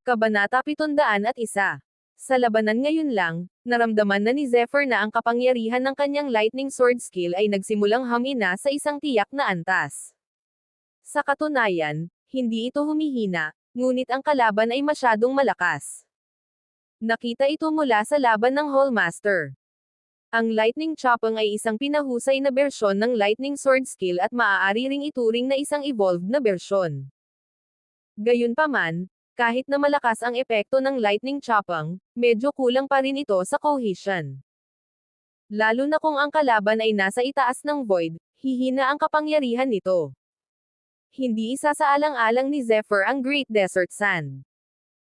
Kabanata 701. Sa labanan ngayon lang, naramdaman na ni Zephyr na ang kapangyarihan ng kanyang lightning sword skill ay nagsimulang humina sa isang tiyak na antas. Sa katunayan, hindi ito humihina, ngunit ang kalaban ay masyadong malakas. Nakita ito mula sa laban ng Hallmaster. Ang Lightning Chopang ay isang pinahusay na bersyon ng lightning sword skill at maaari ring ituring na isang evolved na bersyon. Gayunpaman, kahit na malakas ang epekto ng Lightning Chopang, medyo kulang pa rin ito sa cohesion. Lalo na kung ang kalaban ay nasa itaas ng void, hihina ang kapangyarihan nito. Hindi isasaalang-alang ni Zephyr ang Great Desert Sand.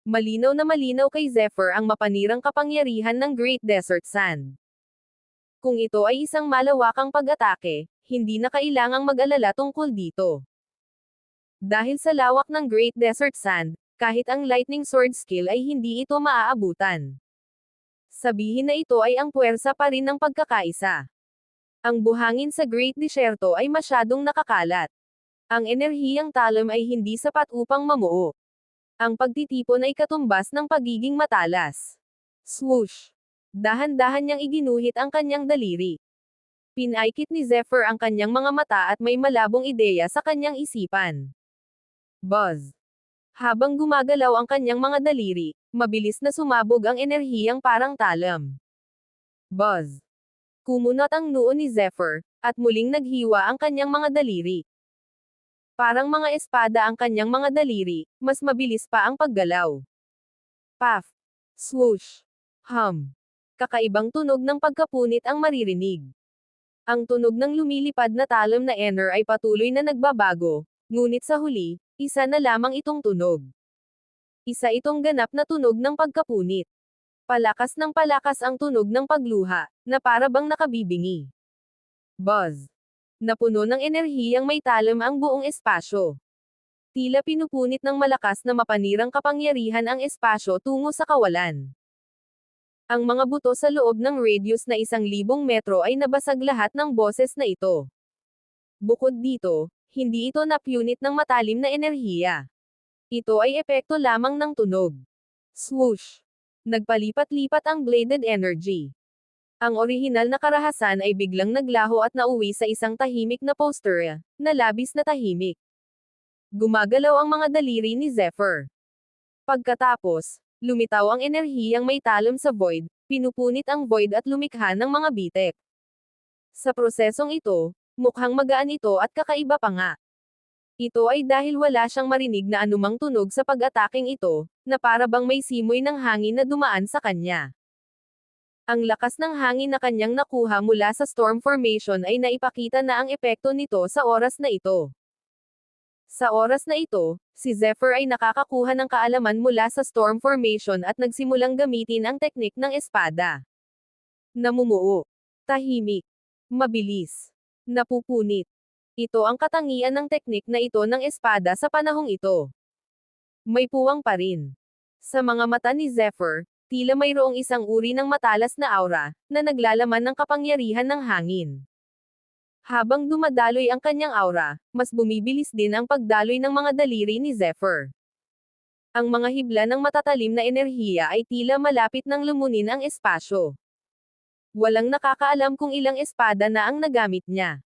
Malinaw na malinaw kay Zephyr ang mapanirang kapangyarihan ng Great Desert Sand. Kung ito ay isang malawakang pag-atake, hindi na kailangang mag-alala tungkol dito. Dahil sa lawak ng Great Desert Sand, kahit ang lightning sword skill ay hindi ito maaabutan. Sabihin na ito ay ang puwersa pa rin ng pagkakaisa. Ang buhangin sa Great Desierto ay masyadong nakakalat. Ang enerhiyang talam ay hindi sapat upang mamuo. Ang pagtitipon ay katumbas ng pagiging matalas. Swoosh! Dahan-dahan niyang iginuhit ang kanyang daliri. Pinaikit ni Zephyr ang kanyang mga mata at may malabong ideya sa kanyang isipan. Buzz! Habang gumagalaw ang kanyang mga daliri, mabilis na sumabog ang enerhiyang parang talam. Buzz! Kumunot ang noo ni Zephyr, at muling naghiwa ang kanyang mga daliri. Parang mga espada ang kanyang mga daliri, mas mabilis pa ang paggalaw. Puff! Swoosh! Hum! Kakaibang tunog ng pagkapunit ang maririnig. Ang tunog ng lumilipad na talam na Ener ay patuloy na nagbabago, ngunit sa huli, isa na lamang itong tunog. Isa itong ganap na tunog ng pagkapunit. Palakas ng palakas ang tunog ng pagluha, na para bang nakabibingi. Buzz! Napuno ng enerhiyang may talam ang buong espasyo. Tila pinupunit ng malakas na mapanirang kapangyarihan ang espasyo tungo sa kawalan. Ang mga buto sa loob ng radius na 1,000 metro ay nabasag lahat ng boses na ito. Bukod dito, hindi ito napunit ng matalim na enerhiya. Ito ay epekto lamang ng tunog. Swoosh! Nagpalipat-lipat ang bladed energy. Ang orihinal na karahasan ay biglang naglaho at nauwi sa isang tahimik na posture, na labis na tahimik. Gumagalaw ang mga daliri ni Zephyr. Pagkatapos, lumitaw ang enerhiyang may talam sa void, pinupunit ang void at lumikha ng mga bitek. Sa prosesong ito, mukhang magaan ito at kakaiba pa nga. Ito ay dahil wala siyang marinig na anumang tunog sa pag-ataking ito, na para bang may simoy ng hangin na dumaan sa kanya. Ang lakas ng hangin na kanyang nakuha mula sa storm formation ay naipakita na ang epekto nito sa oras na ito. Sa oras na ito, si Zephyr ay nakakakuha ng kaalaman mula sa storm formation at nagsimulang gamitin ang teknik ng espada. Namumuo. Tahimik. Mabilis. Napupunit. Ito ang katangian ng teknik na ito ng espada sa panahong ito. May puwang pa rin. Sa mga mata ni Zephyr, tila mayroong isang uri ng matalas na aura, na naglalaman ng kapangyarihan ng hangin. Habang dumadaloy ang kanyang aura, mas bumibilis din ang pagdaloy ng mga daliri ni Zephyr. Ang mga hibla ng matatalim na enerhiya ay tila malapit nang lumunin ang espasyo. Walang nakakaalam kung ilang espada na ang nagamit niya.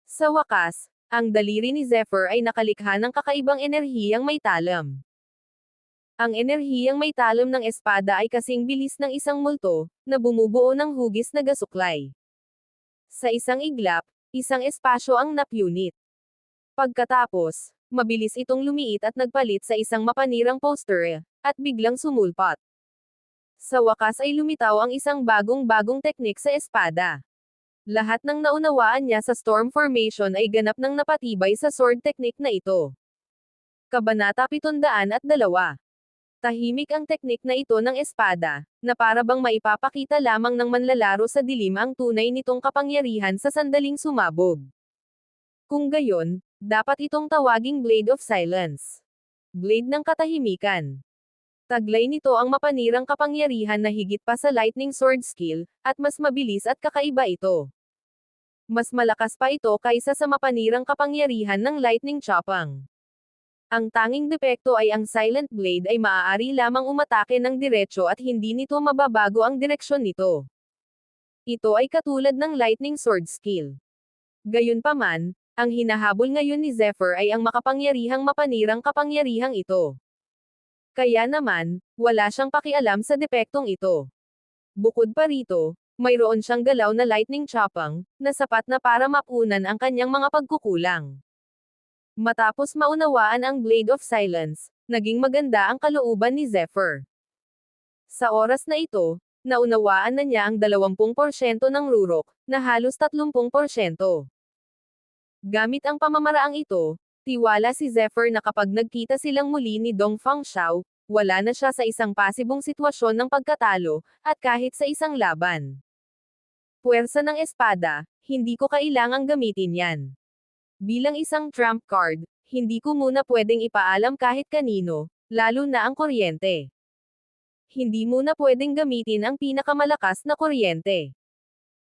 Sa wakas, ang daliri ni Zephyr ay nakalikha ng kakaibang enerhiyang may talam. Ang enerhiyang may talam ng espada ay kasing bilis ng isang multo, na bumubuo ng hugis na gasuklay. Sa isang iglap, isang espasyo ang napunit. Pagkatapos, mabilis itong lumiit at nagpalit sa isang mapanirang poster, at biglang sumulpat. Sa wakas ay lumitaw ang isang bagong-bagong teknik sa espada. Lahat ng naunawaan niya sa storm formation ay ganap ng napatibay sa sword technique na ito. Kabanata 702. Tahimik ang teknik na ito ng espada, na para bang maipapakita lamang ng manlalaro sa dilim ang tunay nitong kapangyarihan sa sandaling sumabog. Kung gayon, dapat itong tawaging Blade of Silence. Blade ng katahimikan. Taglay nito ang mapanirang kapangyarihan na higit pa sa lightning sword skill, at mas mabilis at kakaiba ito. Mas malakas pa ito kaysa sa mapanirang kapangyarihan ng lightning chopang. Ang tanging depekto ay ang Silent Blade ay maaari lamang umatake ng diretso at hindi nito mababago ang direksyon nito. Ito ay katulad ng Lightning Sword skill. Gayunpaman, ang hinahabol ngayon ni Zephyr ay ang makapangyarihang mapanirang kapangyarihang ito. Kaya naman, wala siyang pakialam sa depektong ito. Bukod pa rito, mayroon siyang galaw na lightning choppang, na sapat na para mapunan ang kanyang mga pagkukulang. Matapos maunawaan ang Blade of Silence, naging maganda ang kalooban ni Zephyr. Sa oras na ito, naunawaan na niya ang 20% ng rurok, na halos 30%. Gamit ang pamamaraang ito, tiwala si Zephyr na kapag nagkita silang muli ni Dong Fangxiao, wala na siya sa isang pasibong sitwasyon ng pagkatalo, at kahit sa isang laban. Puwersa ng espada, hindi ko kailangang gamitin yan. Bilang isang trump card, hindi ko muna pwedeng ipaalam kahit kanino, lalo na ang kuryente. Hindi muna pwedeng gamitin ang pinakamalakas na kuryente.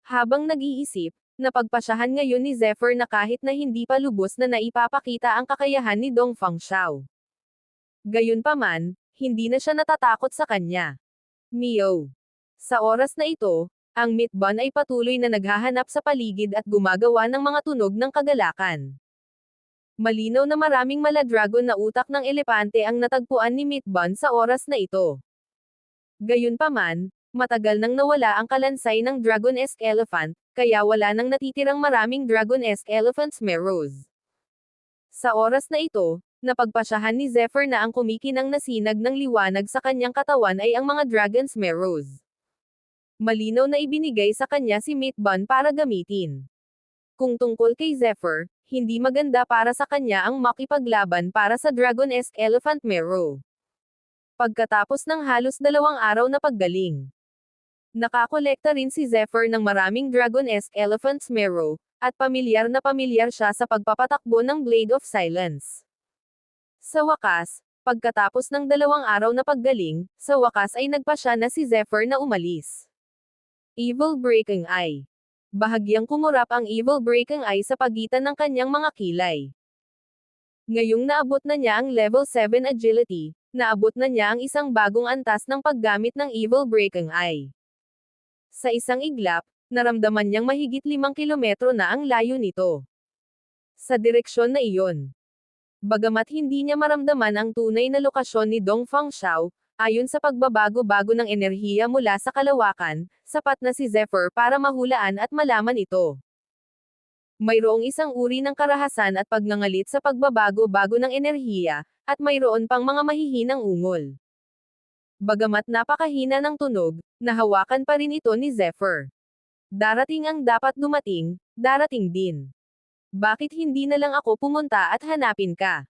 Habang nag-iisip, napagpasyahan ngayon ni Zephyr na kahit na hindi pa lubos na naipapakita ang kakayahan ni Dong Fangxiao. Gayunpaman, hindi na siya natatakot sa kanya. Mio. Sa oras na ito, ang Mitban ay patuloy na naghahanap sa paligid at gumagawa ng mga tunog ng kagalakan. Malinaw na maraming mala-dragon na utak ng elepante ang natagpuan ni Mitban sa oras na ito. Gayunpaman, matagal nang nawala ang kalansay ng Dragon-esque Elephant, kaya wala nang natitirang maraming Dragon-esque Elephants Meros. Sa oras na ito, napagpasyahan ni Zephyr na ang kumikinang na sinag ng liwanag sa kanyang katawan ay ang mga Dragon's Meros. Malinaw na ibinigay sa kanya si Mitban para gamitin. Kung tungkol kay Zephyr, hindi maganda para sa kanya ang makipaglaban para sa Dragon-esque Elephant Mero. Pagkatapos ng halos 2 araw na paggaling, nakakolekta rin si Zephyr ng maraming Dragon-esque Elephants Mero, at pamilyar na pamilyar siya sa pagpapatakbo ng Blade of Silence. Sa wakas, pagkatapos ng 2 araw na paggaling, sa wakas ay nagpasya na si Zephyr na umalis. Evil Breaking Eye. Bahagyang kumurap ang Evil Breaking Eye sa pagitan ng kanyang mga kilay. Ngayong naabot na niya ang level 7 agility, naabot na niya ang isang bagong antas ng paggamit ng Evil Breaking Eye. Sa isang iglap, naramdaman niyang mahigit 5 kilometro na ang layo nito. Sa direksyon na iyon. Bagamat hindi niya maramdaman ang tunay na lokasyon ni Dong Fangxiao, ayon sa pagbabago-bago ng enerhiya mula sa kalawakan, sapat na si Zephyr para mahulaan at malaman ito. Mayroong isang uri ng karahasan at pagngangalit sa pagbabago-bago ng enerhiya, at mayroon pang mga mahihinang ungol. Bagamat napakahina ng tunog, nahawakan pa rin ito ni Zephyr. Darating ang dapat dumating, darating din. Bakit hindi na lang ako pumunta at hanapin ka?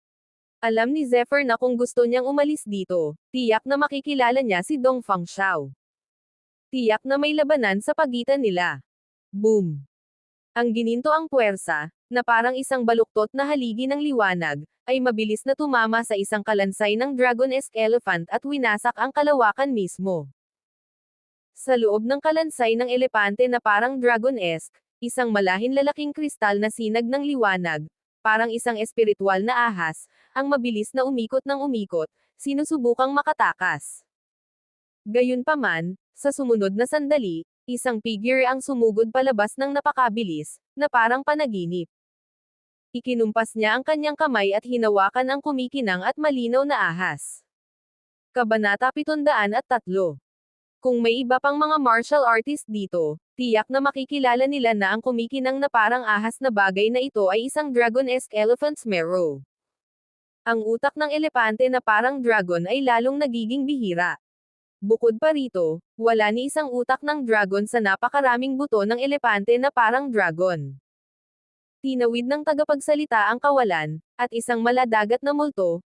Alam ni Zephyr na kung gusto niyang umalis dito, tiyak na makikilala niya si Dong Fangxiao. Tiyak na may labanan sa pagitan nila. Boom! Ang ginintoang puwersa, na parang isang baluktot na haligi ng liwanag, ay mabilis na tumama sa isang kalansay ng Dragon-esque Elephant at winasak ang kalawakan mismo. Sa loob ng kalansay ng elepante na parang Dragon-esque, isang malahin lalaking kristal na sinag ng liwanag, parang isang espiritual na ahas, ang mabilis na umikot ng umikot, sinusubukang makatakas. Gayunpaman, sa sumunod na sandali, isang figure ang sumugod palabas ng napakabilis, na parang panaginip. Ikinumpas niya ang kanyang kamay at hinawakan ang kumikinang at malinaw na ahas. Kabanata 703. Kung may iba pang mga martial artist dito, tiyak na makikilala nila na ang kumikinang na parang ahas na bagay na ito ay isang Dragon-esque Elephant's Mero. Ang utak ng elepante na parang dragon ay lalong nagiging bihira. Bukod pa rito, wala ni isang utak ng dragon sa napakaraming buto ng elepante na parang dragon. Tinawid ng tagapagsalita ang kawalan, at isang maladagat na multo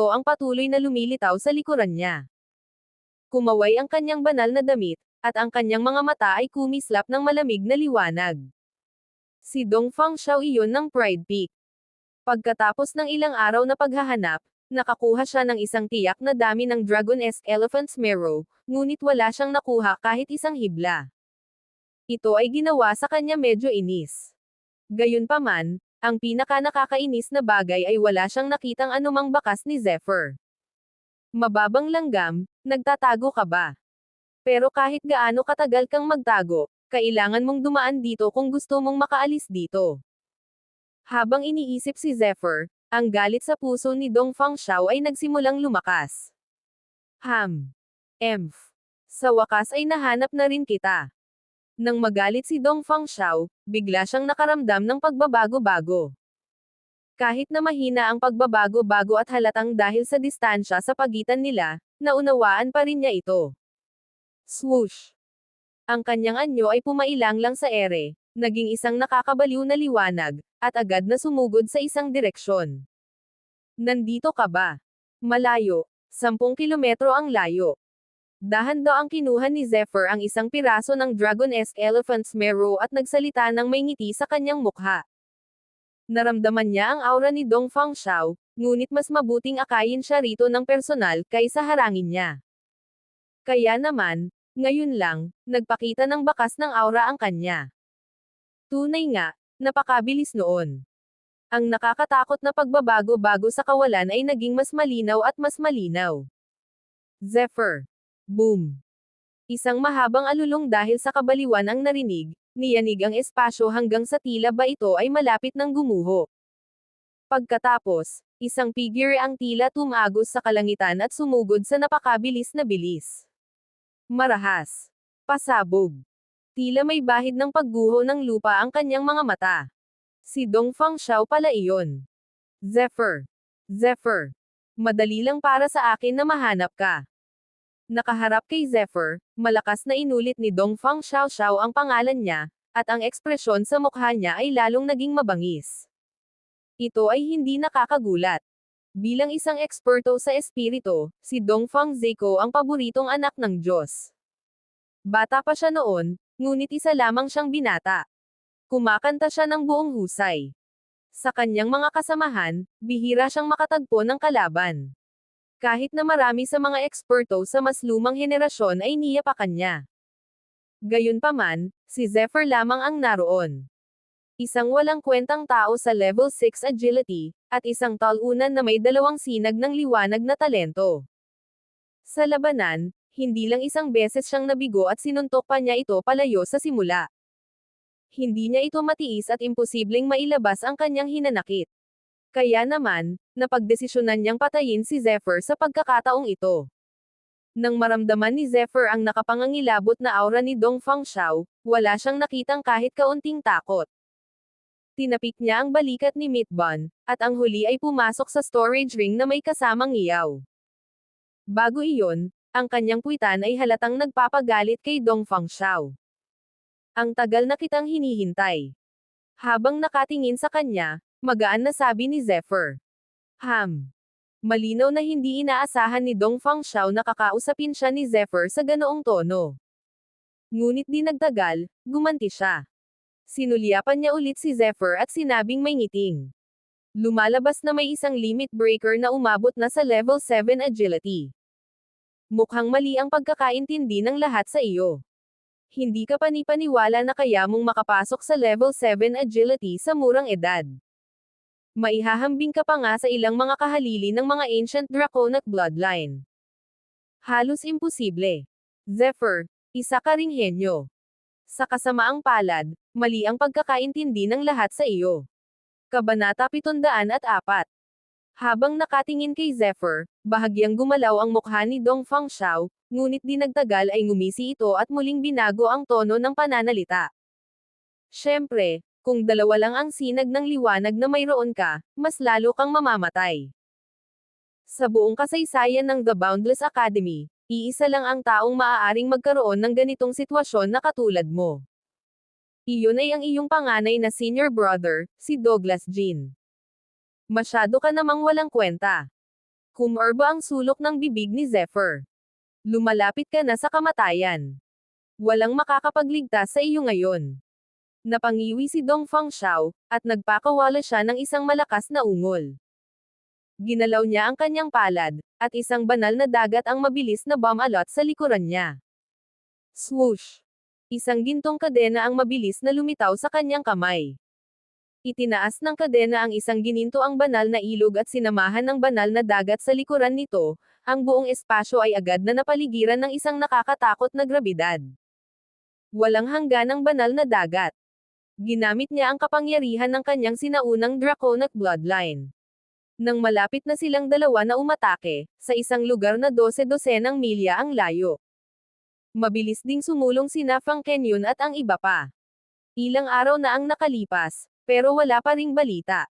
ang patuloy na lumilitaw sa likuran niya. Kumaway ang kanyang banal na damit, at ang kanyang mga mata ay kumislap ng malamig na liwanag. Si Dong Fangxiao iyon ng Pride Peak. Pagkatapos ng ilang araw na paghahanap, nakakuha siya ng isang tiyak na dami ng Dragon-esque Elephant's Mero, ngunit wala siyang nakuha kahit isang hibla. Ito ay ginawa sa kanya medyo inis. Gayunpaman, Ang pinaka-nakakainis na bagay ay wala siyang nakitang anumang bakas ni Zephyr. Mababang langgam, nagtatago ka ba? Pero kahit gaano katagal kang magtago, kailangan mong dumaan dito kung gusto mong makaalis dito. Habang iniisip si Zephyr, ang galit sa puso ni Dong Fangxiao ay nagsimulang lumakas. Emph. Sa wakas ay nahanap na rin kita. Nang magalit si Dong Fangxiao, bigla siyang nakaramdam ng pagbabago-bago. Kahit na mahina ang pagbabago-bago at halatang dahil sa distansya sa pagitan nila, naunawaan pa rin niya ito. Swoosh! Ang kanyang anyo ay pumailang lang sa ere, naging isang nakakabaliw na liwanag, at agad na sumugod sa isang direksyon. Nandito ka ba? Malayo, 10 kilometro ang layo. Dahan-daang ang kinuha ni Zephyr ang isang piraso ng dragon-esque elephant's marrow at nagsalita ng may ngiti sa kanyang mukha. Naramdaman niya ang aura ni Dong Fangxiao, ngunit mas mabuting akayin siya rito ng personal kaysa harangin niya. Kaya naman, ngayon lang, nagpakita ng bakas ng aura ang kanya. Tunay nga, napakabilis noon. Ang nakakatakot na pagbabago-bago sa kawalan ay naging mas malinaw at mas malinaw. Zephyr. Boom. Isang mahabang alulong dahil sa kabaliwan ang narinig, niyanig ang espasyo hanggang sa tila ba ito ay malapit ng gumuho. Pagkatapos, isang figure ang tila tumagos sa kalangitan at sumugod sa napakabilis na bilis. Marahas. Pasabog. Tila may bahid ng pagguho ng lupa ang kanyang mga mata. Si Dong Fangxiao pala iyon. Zephyr. Zephyr. Madali lang para sa akin na mahanap ka. Nakaharap kay Zephyr, malakas na inulit ni Dong Fangxiao ang pangalan niya, at ang ekspresyon sa mukha niya ay lalong naging mabangis. Ito ay hindi nakakagulat. Bilang isang eksperto sa espiritu, si Dong Fangzico ang paboritong anak ng Diyos. Bata pa siya noon, ngunit isa lamang siyang binata. Kumakanta siya ng buong husay. Sa kanyang mga kasamahan, bihira siyang makatagpo ng kalaban. Kahit na marami sa mga eksperto sa mas lumang henerasyon ay niyapakan niya. Gayunpaman, si Zephyr lamang ang naroon. Isang walang kwentang tao sa level 6 agility, at isang talunan na may 2 sinag ng liwanag na talento. Sa labanan, hindi lang isang beses siyang nabigo at sinuntok pa niya ito palayo sa simula. Hindi niya ito matiis at imposibleng mailabas ang kanyang hinanakit. Kaya naman, napagdesisyonan niyang patayin si Zephyr sa pagkakataong ito. Nang maramdaman ni Zephyr ang nakapangangilabot na aura ni Dong Fangxiao, wala siyang nakitang kahit kaunting takot. Tinapik niya ang balikat ni Meatbun, at ang huli ay pumasok sa storage ring na may kasamang iyaw. Bago iyon, ang kanyang puwitan ay halatang nagpapagalit kay Dong Fangxiao. Ang tagal na kitang hinihintay. Habang nakatingin sa kanya, magaan na sabi ni Zephyr. Malinaw na hindi inaasahan ni Dong Fangxiao na kakausapin siya ni Zephyr sa ganoong tono. Ngunit di nagtagal, gumanti siya. Sinulyapan niya ulit si Zephyr at sinabing may ngiting. Lumalabas na may isang limit breaker na umabot na sa level 7 agility. Mukhang mali ang pagkakaintindi ng lahat sa iyo. Hindi ka panipaniwala na kaya mong makapasok sa level 7 agility sa murang edad. Maihahambing ka pa nga sa ilang mga kahalili ng mga ancient draconic bloodline. Halos imposible. Zephyr, isa ka ring henyo. Sa kasamaang palad, mali ang pagkakaintindi ng lahat sa iyo. Kabanata 704. Habang nakatingin kay Zephyr, bahagyang gumalaw ang mukha ni Dong Fangxiao, ngunit di nagtagal ay ngumisi ito at muling binago ang tono ng pananalita. Siyempre, kung 2 lang ang sinag ng liwanag na mayroon ka, mas lalo kang mamamatay. Sa buong kasaysayan ng The Boundless Academy, iisa lang ang taong maaaring magkaroon ng ganitong sitwasyon na katulad mo. Iyon ay ang iyong panganay na senior brother, si Douglas Jean. Masyado ka namang walang kwenta. Kumarba ang sulok ng bibig ni Zephyr. Lumalapit ka na sa kamatayan. Walang makakapagligtas sa iyo ngayon. Napangiwi si Dong Fangxiao, at nagpakawala siya ng isang malakas na ungol. Ginalaw niya ang kanyang palad, at isang banal na dagat ang mabilis na bumalot sa likuran niya. Swoosh! Isang gintong kadena ang mabilis na lumitaw sa kanyang kamay. Itinaas ng kadena ang isang gininto ang banal na ilog at sinamahan ng banal na dagat sa likuran nito, ang buong espasyo ay agad na napaligiran ng isang nakakatakot na grabidad. Walang hangganang banal na dagat. Ginamit niya ang kapangyarihan ng kanyang sinaunang draconic bloodline. Nang malapit na silang dalawa na umatake, sa isang lugar na 12-dosenang milya ang layo. Mabilis ding sumulong sina Fang Kenyun at ang iba pa. Ilang araw na ang nakalipas, pero wala pa ring balita.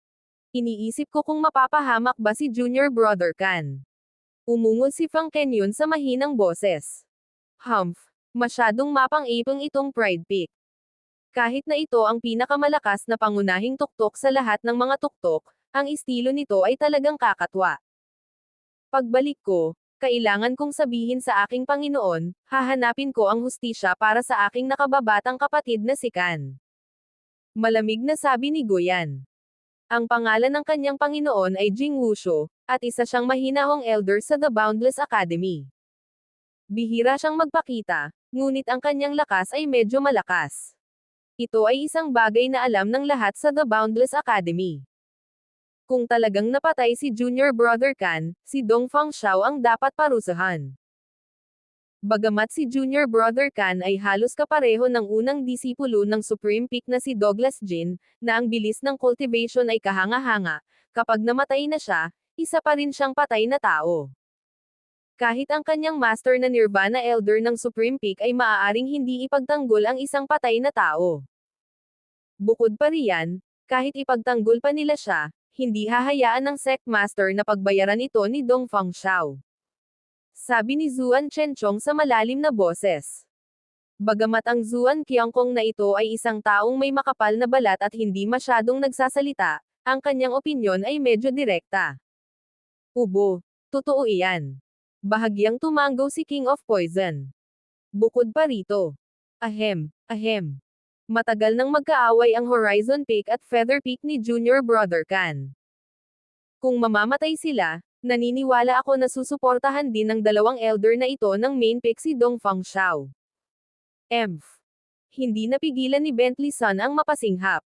Iniisip ko kung mapapahamak ba si Junior Brother Kan. Umungol si Fang Kenyun sa mahinang boses. Humph, masyadong mapang-ipang itong Pride Pick. Kahit na ito ang pinakamalakas na pangunahing tuktok sa lahat ng mga tuktok, ang estilo nito ay talagang kakatwa. Pagbalik ko, kailangan kong sabihin sa aking Panginoon, hahanapin ko ang hustisya para sa aking nakababatang kapatid na si Kan. Malamig na sabi ni Guyan. Ang pangalan ng kanyang Panginoon ay Jing Wusho, at isa siyang mahinahong elder sa The Boundless Academy. Bihira siyang magpakita, ngunit ang kanyang lakas ay medyo malakas. Ito ay isang bagay na alam ng lahat sa The Boundless Academy. Kung talagang napatay si Junior Brother Kan, si Dongfang Xiao ang dapat parusahan. Bagamat si Junior Brother Kan ay halos kapareho ng unang disipulo ng Supreme Peak na si Douglas Jin, na ang bilis ng cultivation ay kahanga-hanga, kapag namatay na siya, isa pa rin siyang patay na tao. Kahit ang kanyang master na Nirvana Elder ng Supreme Peak ay maaaring hindi ipagtanggol ang isang patay na tao. Bukod pa riyan, kahit ipagtanggol pa nila siya, hindi hahayaan ng sect master na pagbayaran ito ni Dongfang Xiao. Sabi ni Zuan Chenchong sa malalim na boses. Bagamat ang Zuan Qiangkong na ito ay isang taong may makapal na balat at hindi masyadong nagsasalita, ang kanyang opinyon ay medyo direkta. Ubo, totoo iyan. Bahagyang tumanggaw si King of Poison. Bukod pa rito. Ahem. Matagal nang magkaaway ang Horizon Peak at Feather Peak ni Junior Brother Kan. Kung mamamatay sila, naniniwala ako na susuportahan din ng dalawang elder na ito ng main peak si Dongfang Xiao. Hindi napigilan ni Bentley Sun ang mapasinghap.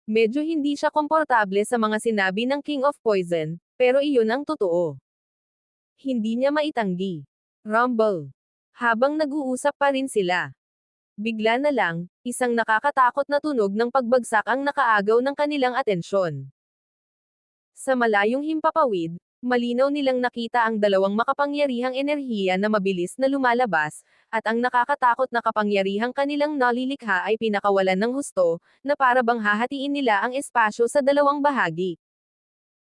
Medyo hindi siya komportable sa mga sinabi ng King of Poison, pero iyon ang totoo. Hindi niya maitanggi. Rumble. Habang nag-uusap pa rin sila. Bigla na lang, isang nakakatakot na tunog ng pagbagsak ang nakaagaw ng kanilang atensyon. Sa malayong himpapawid, malinaw nilang nakita ang dalawang makapangyarihang enerhiya na mabilis na lumalabas, at ang nakakatakot na kapangyarihang kanilang nalilikha ay pinakawalan ng husto, na para bang hahatiin nila ang espasyo sa dalawang bahagi.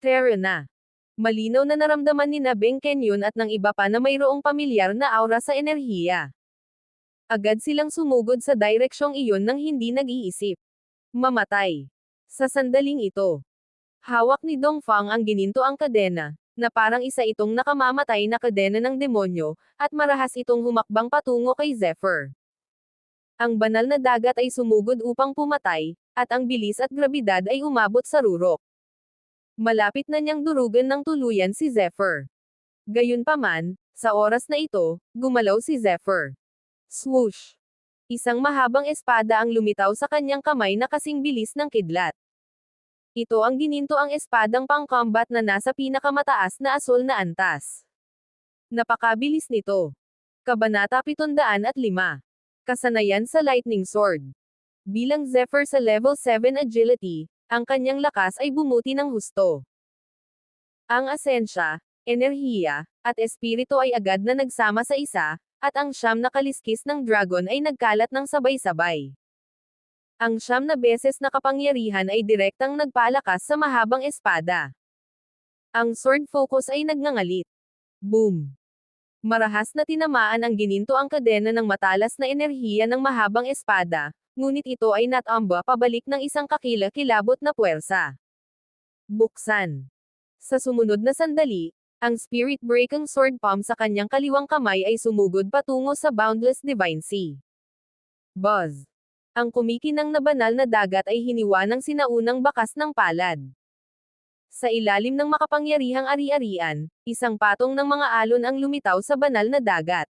Terra na. Malinaw na naramdaman ni na Beng Kenyun at ng iba pa na mayroong pamilyar na aura sa enerhiya. Agad silang sumugod sa direksyong iyon nang hindi nag-iisip. Mamatay. Sa sandaling ito. Hawak ni Dongfang ang gininto ang kadena, na parang isa itong nakamamatay na kadena ng demonyo, at marahas itong humakbang patungo kay Zephyr. Ang banal na dagat ay sumugod upang pumatay, at ang bilis at grabidad ay umabot sa rurok. Malapit na niyang durugan ng tuluyan si Zephyr. Gayunpaman, sa oras na ito, gumalaw si Zephyr. Swoosh! Isang mahabang espada ang lumitaw sa kanyang kamay na kasing bilis ng kidlat. Ito ang gininto ang espadang pang-combat na nasa pinakamataas na asol na antas. Napakabilis nito. Kabanata 705. Kasanayan sa Lightning Sword. Bilang Zephyr sa level 7 agility, ang kanyang lakas ay bumuti ng husto. Ang asensya, enerhiya, at espiritu ay agad na nagsama sa isa, at ang siyam na kaliskis ng dragon ay nagkalat ng sabay-sabay. Ang siyam na beses na kapangyarihan ay direktang nagpalakas sa mahabang espada. Ang sword focus ay nagngangalit. Boom! Marahas na tinamaan ang gininto ang kadena ng matalas na enerhiya ng mahabang espada, ngunit ito ay natamba pabalik ng isang kakilakilabot na puwersa. Buksan. Sa sumunod na sandali, ang Spirit Breaking Sword Palm sa kanyang kaliwang kamay ay sumugod patungo sa Boundless Divine Sea. Buzz! Ang kumikinang na banal na dagat ay hiniwa ng sinaunang bakas ng palad. Sa ilalim ng makapangyarihang ari-arian, isang patong ng mga alon ang lumitaw sa banal na dagat.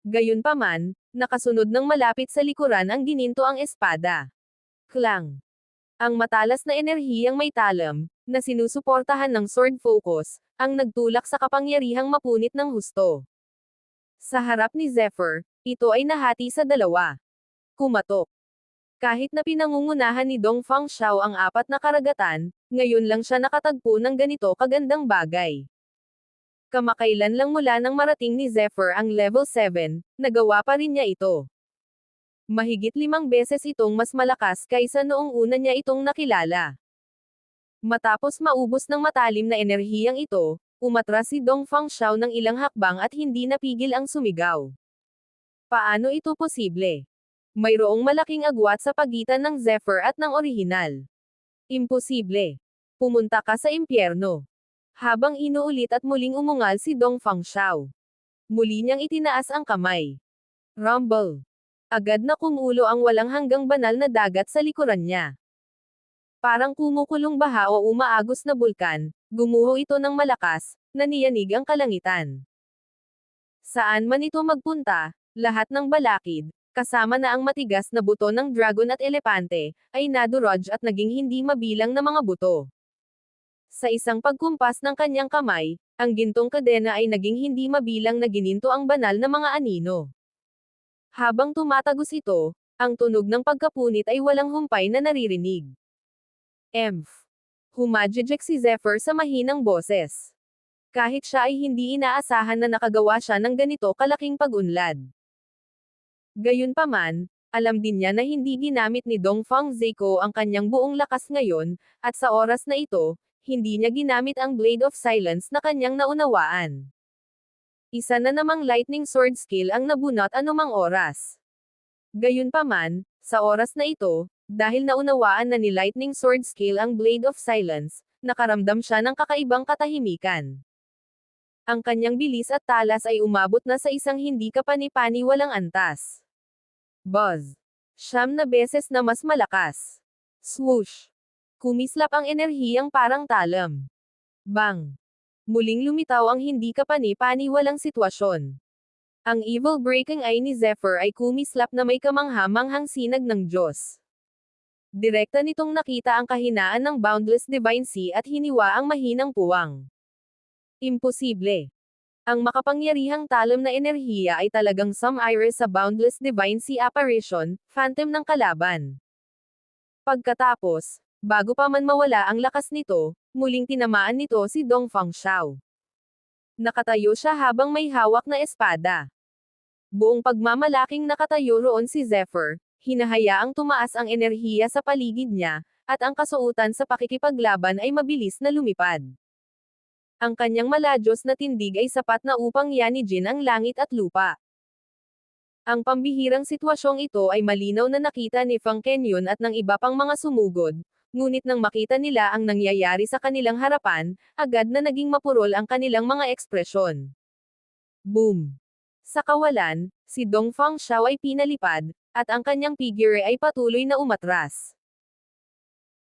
Gayunpaman, nakasunod ng malapit sa likuran ang gininto ang espada. Klang! Ang matalas na enerhiyang may talam, na sinusuportahan ng sword focus, ang nagtulak sa kapangyarihang mapunit ng husto. Sa harap ni Zephyr, ito ay nahati sa dalawa. Kumatok. Kahit na pinangungunahan ni Dong Fangxiao ang apat na karagatan, ngayon lang siya nakatagpo ng ganito kagandang bagay. Kamakailan lang mula nang marating ni Zephyr ang level 7, nagawa pa rin niya ito. Mahigit 5 beses itong mas malakas kaysa noong una niya itong nakilala. Matapos maubos ng matalim na enerhiyang ito, umatras si Dong Fangxiao ng ilang hakbang at hindi napigil ang sumigaw. Paano ito posible? Mayroong malaking agwat sa pagitan ng Zephyr at ng orihinal. Imposible. Pumunta ka sa impyerno. Habang inuulit at muling umungal si Dong Fangxiao. Muli niyang itinaas ang kamay. Rumble. Agad na kumulo ang walang hanggang banal na dagat sa likuran niya. Parang kumukulong baha o umaagos na bulkan, gumuho ito ng malakas, naniyanig ang kalangitan. Saan man ito magpunta, lahat ng balakid, kasama na ang matigas na buto ng dragon at elepante, ay nadurog at naging hindi mabilang na mga buto. Sa isang pagkumpas ng kanyang kamay, ang gintong kadena ay naging hindi mabilang na gininto ang banal na mga anino. Habang tumatagos ito, ang tunog ng pagkapunit ay walang humpay na naririnig. Emph. Humajijek si Zephyr sa mahinang boses. Kahit siya ay hindi inaasahan na nakagawa siya ng ganito kalaking pag-unlad. Gayunpaman, alam din niya na hindi ginamit ni Dong Fangxiao ang kanyang buong lakas ngayon, at sa oras na ito, hindi niya ginamit ang Blade of Silence na kanyang naunawaan. Isa na namang lightning sword skill ang nabunot anumang oras. Gayunpaman, sa oras na ito, dahil naunawaan na ni lightning sword skill ang Blade of Silence, nakaramdam siya ng kakaibang katahimikan. Ang kanyang bilis at talas ay umabot na sa isang hindi kapani-paniwalang antas. Buzz. 9 beses na mas malakas. Swoosh. Kumislap ang enerhiyang parang talam. Bang. Muling lumitaw ang hindi kapani-paniwalang sitwasyon. Ang evil breaking eye ni Zephyr ay kumislap na may kamangha-manghang sinag ng Diyos. Direkta nitong nakita ang kahinaan ng Boundless Divine Sea at hiniwa ang mahinang puwang. Imposible. Ang makapangyarihang talam na enerhiya ay talagang sum-iris sa Boundless Divine Sea apparition, phantom ng kalaban. Pagkatapos, bago pa man mawala ang lakas nito, muling tinamaan nito si Dong Fangxiao. Nakatayo siya habang may hawak na espada. Buong pagmamalaking nakatayo roon si Zephyr, hinahayaang tumaas ang enerhiya sa paligid niya, at ang kasuotan sa pakikipaglaban ay mabilis na lumipad. Ang kanyang maladyos na tindig ay sapat na upang yanijin ang langit at lupa. Ang pambihirang sitwasyong ito ay malinaw na nakita ni Fang Kenyon at ng iba pang mga sumugod, ngunit nang makita nila ang nangyayari sa kanilang harapan, agad na naging mapurol ang kanilang mga ekspresyon. Boom! Sa kawalan, si Dong Fangxiao ay pinalipad, at ang kanyang figure ay patuloy na umatras.